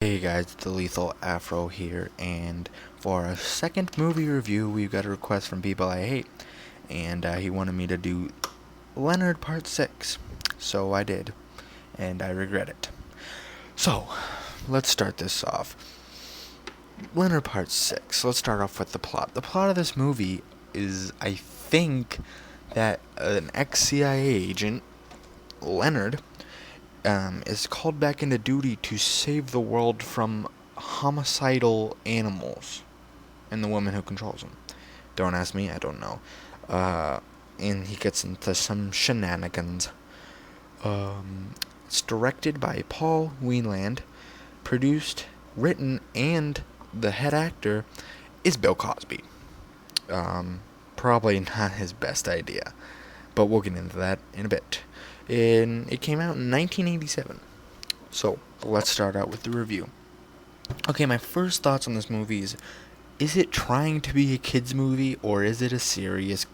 Hey guys, it's the Lethal Afro here, and for our second movie review, we've got a request from people I hate, and he wanted me to do Leonard Part 6, so I did, and I regret it. So, let's start this off. Leonard Part 6, let's start off with the plot. The plot of this movie is, I think, that an ex-CIA agent, Leonard, is called back into duty to save the world from homicidal animals and the woman who controls them. Don't ask me, I don't know. And he gets into some shenanigans. It's directed by Paul Weinland, produced, written, and the head actor is Bill Cosby. Probably not his best idea, but we'll get into that in a bit. And it came out in 1987. So, let's start out with the review. Okay, my first thoughts on this movie is it trying to be a kids movie or is it a serious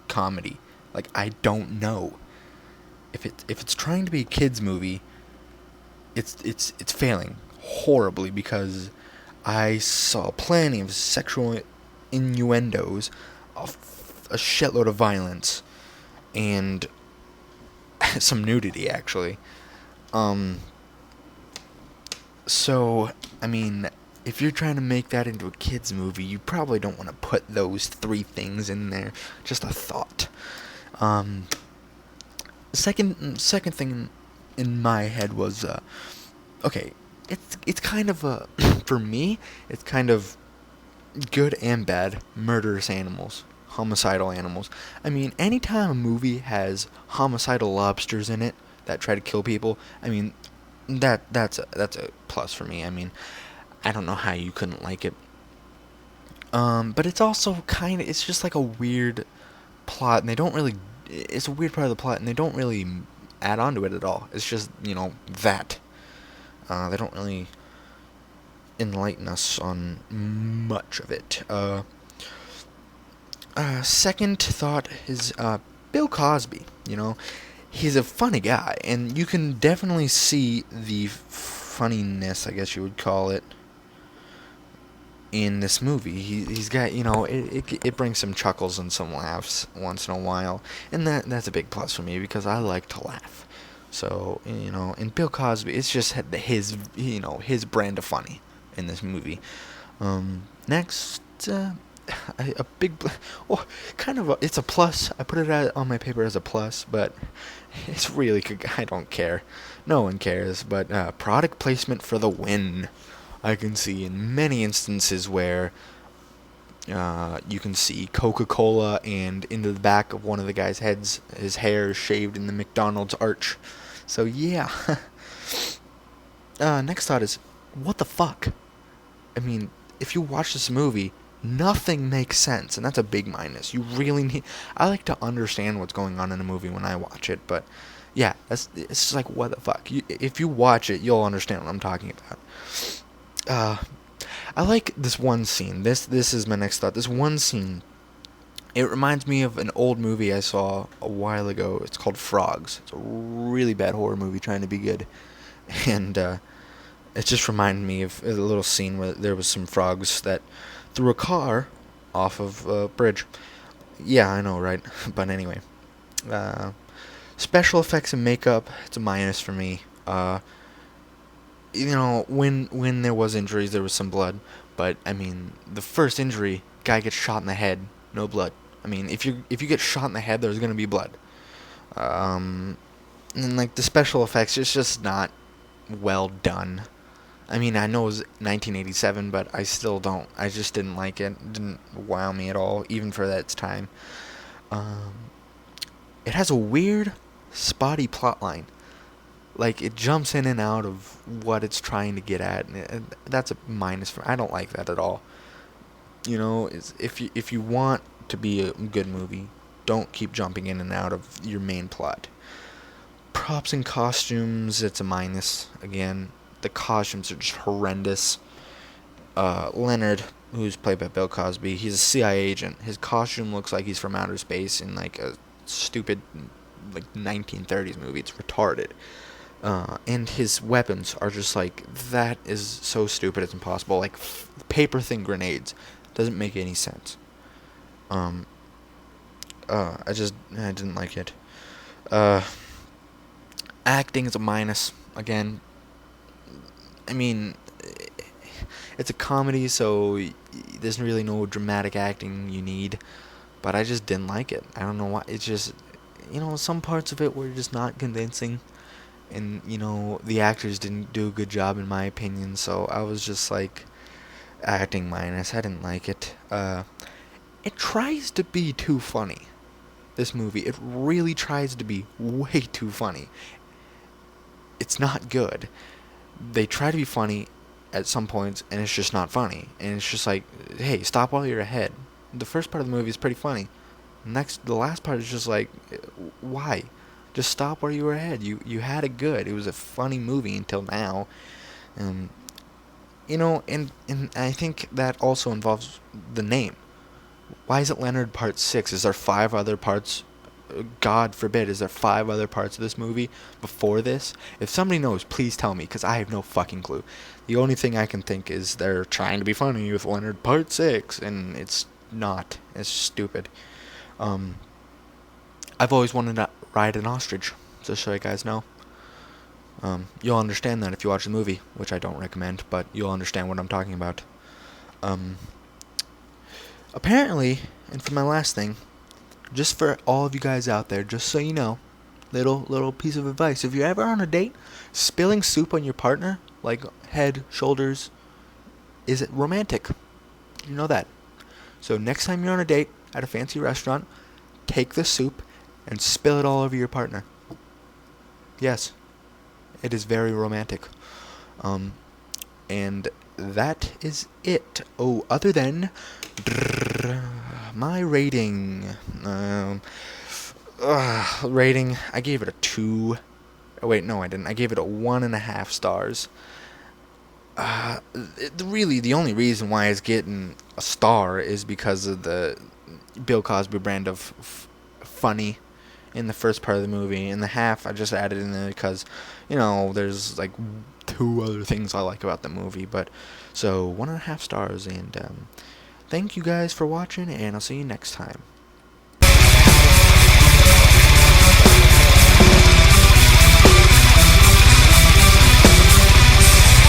comedy? Like, I don't know. If it's trying to be a kids movie, it's failing horribly because I saw plenty of sexual innuendos, a shitload of violence, and some nudity, actually. So, I mean, if you're trying to make that into a kid's movie, you probably don't want to put those three things in there. Just a thought. Second thing in my head was, okay, it's kind of a, for me, it's kind of good and bad murderous animals. Homicidal animals. I mean, anytime a movie has homicidal lobsters in it that try to kill people, I mean, that's a plus for me. I mean, I don't know how you couldn't like it. But it's also it's just like a weird plot, and they don't really. It's a weird part of the plot, and they don't really add on to it at all. It's just that. They don't really enlighten us on much of it. Second thought is Bill Cosby. He's a funny guy, and you can definitely see the funniness, I guess you would call it, in this movie. He's got, it brings some chuckles and some laughs once in a while, and that's a big plus for me because I like to laugh. So, and Bill Cosby, it's just his brand of funny in this movie. Next, a big, it's a plus. I put it on my paper as a plus, but it's really, I don't care. No one cares, but product placement for the win. I can see in many instances where you can see Coca-Cola, and into the back of one of the guy's heads, his hair is shaved in the McDonald's arch. So yeah. Next thought is, what the fuck? I mean, if you watch this movie, nothing makes sense, and that's a big minus. You really need. I like to understand what's going on in a movie when I watch it, but yeah, it's just like, what the fuck. If you watch it, you'll understand what I'm talking about. I like this one scene. This is my next thought. This one scene, it reminds me of an old movie I saw a while ago. It's called Frogs. It's a really bad horror movie trying to be good, and it just reminded me of a little scene where there was some frogs that threw a car off of a bridge. Yeah, I know, right? But anyway, special effects and makeup, it's a minus for me. When there was injuries, there was some blood, but I mean, the first injury, guy gets shot in the head, no blood. I mean, if you get shot in the head, there's gonna be blood. And like the special effects, it's just not well done. I mean, I know it was 1987, but I still don't. I just didn't like it. It didn't wow me at all, even for that time. It has a weird, spotty plotline. Like, it jumps in and out of what it's trying to get at, and that's a minus for. I don't like that at all. If you want to be a good movie, don't keep jumping in and out of your main plot. Props and costumes, it's a minus again. The costumes are just horrendous. Leonard, who's played by Bill Cosby, he's a CIA agent. His costume looks like he's from outer space in like a stupid 1930s movie. It's retarded. And his weapons are just like, that is so stupid, it's impossible. Like, paper thin grenades. Doesn't make any sense. Um, I didn't like it. Uh, Acting is a minus. Again, I mean, it's a comedy, so there's really no dramatic acting you need. But I just didn't like it. I don't know why. It's just, some parts of it were just not convincing. And, the actors didn't do a good job, in my opinion. So I was just like, acting minus. I didn't like it. It tries to be too funny. This movie, it really tries to be way too funny. It's not good. They try to be funny at some points, and it's just not funny. And it's just like, hey, stop while you're ahead. The first part of the movie is pretty funny. The last part is just like, why? Just stop where you were ahead. You had it good. It was a funny movie until now. Um, and I think that also involves the name. Why is it Leonard Part 6? Is there 5 other parts? God forbid, is there 5 other parts of this movie before this? If somebody knows, please tell me, because I have no fucking clue. The only thing I can think is they're trying to be funny with Leonard Part 6, and it's not. It's stupid. I've always wanted to ride an ostrich, just so you guys know. You'll understand that if you watch the movie, which I don't recommend, but you'll understand what I'm talking about. Apparently, and for my last thing, just for all of you guys out there, just so you know, little piece of advice. If you're ever on a date, spilling soup on your partner, like head, shoulders, is it romantic? You know that. So next time you're on a date at a fancy restaurant, take the soup and spill it all over your partner. Yes, it is very romantic. And that is it. Oh, other than my rating. Rating, I gave it a 2. Oh, wait, no, I didn't. I gave it a 1.5 stars. Really, the only reason why it's getting a star is because of the Bill Cosby brand of funny in the first part of the movie. In the half, I just added in there because, there's like 2 other things I like about the movie. But so 1.5 stars, and thank you guys for watching, and I'll see you next time.